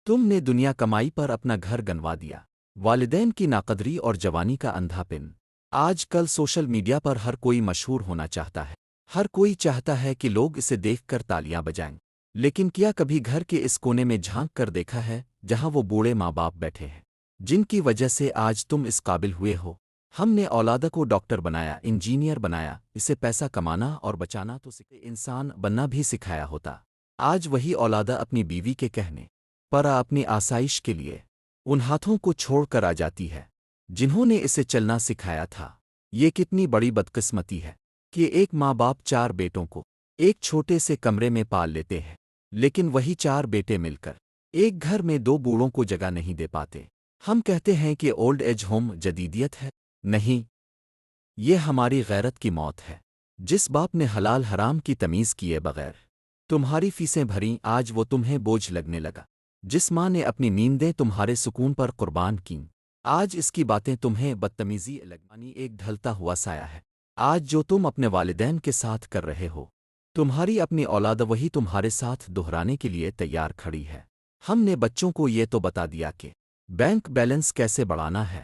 تم نے دنیا کمائی پر اپنا گھر گنوا دیا، والدین کی ناقدری اور جوانی کا اندھا پن۔ آج کل سوشل میڈیا پر ہر کوئی مشہور ہونا چاہتا ہے، ہر کوئی چاہتا ہے کہ لوگ اسے دیکھ کر تالیاں بجائیں۔ لیکن کیا کبھی گھر کے اس کونے میں جھانک کر دیکھا ہے جہاں وہ بوڑھے ماں باپ بیٹھے ہیں، جن کی وجہ سے آج تم اس قابل ہوئے ہو؟ ہم نے اولاد کو ڈاکٹر بنایا، انجینئر بنایا، اسے پیسہ کمانا اور بچانا تو سکھے، انسان بننا بھی سکھایا ہوتا۔ آج وہی اولادہ اپنی بیوی کے کہنے پر اپنی آسائش کے لیے ان ہاتھوں کو چھوڑ کر آ جاتی ہے جنہوں نے اسے چلنا سکھایا تھا۔ یہ کتنی بڑی بدقسمتی ہے کہ ایک ماں باپ 4 بیٹوں کو ایک چھوٹے سے کمرے میں پال لیتے ہیں، لیکن وہی 4 بیٹے مل کر ایک گھر میں 2 بوڑھوں کو جگہ نہیں دے پاتے۔ ہم کہتے ہیں کہ اولڈ ایج ہوم جدیدیت ہے، نہیں، یہ ہماری غیرت کی موت ہے۔ جس باپ نے حلال حرام کی تمیز کیے بغیر تمہاری فیسیں بھریں، آج وہ تمہیں بوجھ لگنے لگا۔ جس ماں نے اپنی نیندیں تمہارے سکون پر قربان کیں، آج اس کی باتیں تمہیں بدتمیزی لگانی ایک ڈھلتا ہوا سایہ ہے۔ آج جو تم اپنے والدین کے ساتھ کر رہے ہو، تمہاری اپنی اولاد وہی تمہارے ساتھ دہرانے کے لیے تیار کھڑی ہے۔ ہم نے بچوں کو یہ تو بتا دیا کہ بینک بیلنس کیسے بڑھانا ہے،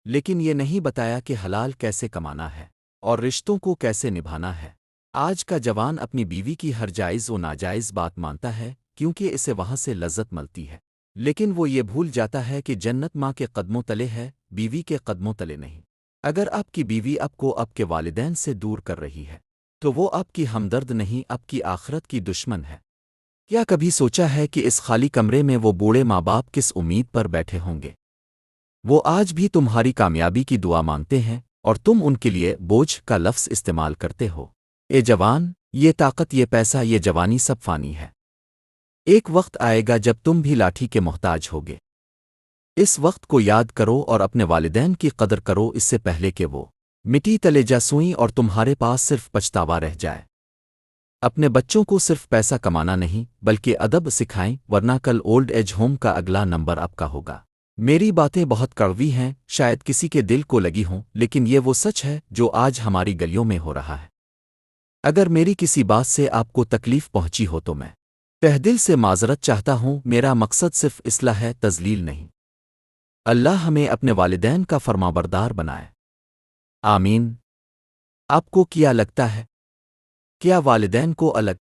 لیکن یہ نہیں بتایا کہ حلال کیسے کمانا ہے اور رشتوں کو کیسے نبھانا ہے۔ آج کا جوان اپنی بیوی کی ہر جائز و ناجائز بات مانتا ہے کیونکہ اسے وہاں سے لذت ملتی ہے، لیکن وہ یہ بھول جاتا ہے کہ جنت ماں کے قدموں تلے ہے، بیوی کے قدموں تلے نہیں۔ اگر آپ کی بیوی آپ کو آپ کے والدین سے دور کر رہی ہے تو وہ آپ کی ہمدرد نہیں، آپ کی آخرت کی دشمن ہے۔ کیا کبھی سوچا ہے کہ اس خالی کمرے میں وہ بوڑھے ماں باپ کس امید پر بیٹھے ہوں گے؟ وہ آج بھی تمہاری کامیابی کی دعا مانگتے ہیں اور تم ان کے لیے بوجھ کا لفظ استعمال کرتے ہو۔ اے جوان، یہ طاقت، یہ پیسہ، یہ جوانی سب فانی ہے۔ ایک وقت آئے گا جب تم بھی لاٹھی کے محتاج ہوگے۔ اس وقت کو یاد کرو اور اپنے والدین کی قدر کرو اس سے پہلے کہ وہ مٹی تلے جا سوئیں اور تمہارے پاس صرف پچھتاوا رہ جائے۔ اپنے بچوں کو صرف پیسہ کمانا نہیں بلکہ ادب سکھائیں، ورنہ کل اولڈ ایج ہوم کا اگلا نمبر آپ کا ہوگا۔ میری باتیں بہت کڑوی ہیں، شاید کسی کے دل کو لگی ہوں، لیکن یہ وہ سچ ہے جو آج ہماری گلیوں میں ہو رہا ہے۔ اگر میری کسی بات سے آپ کو تکلیف پہنچی ہو تو میں تہ دل سے معذرت چاہتا ہوں، میرا مقصد صرف اصلاح ہے، تذلیل نہیں۔ اللہ ہمیں اپنے والدین کا فرمانبردار بنائے، آمین۔ آپ کو کیا لگتا ہے؟ کیا والدین کو الگ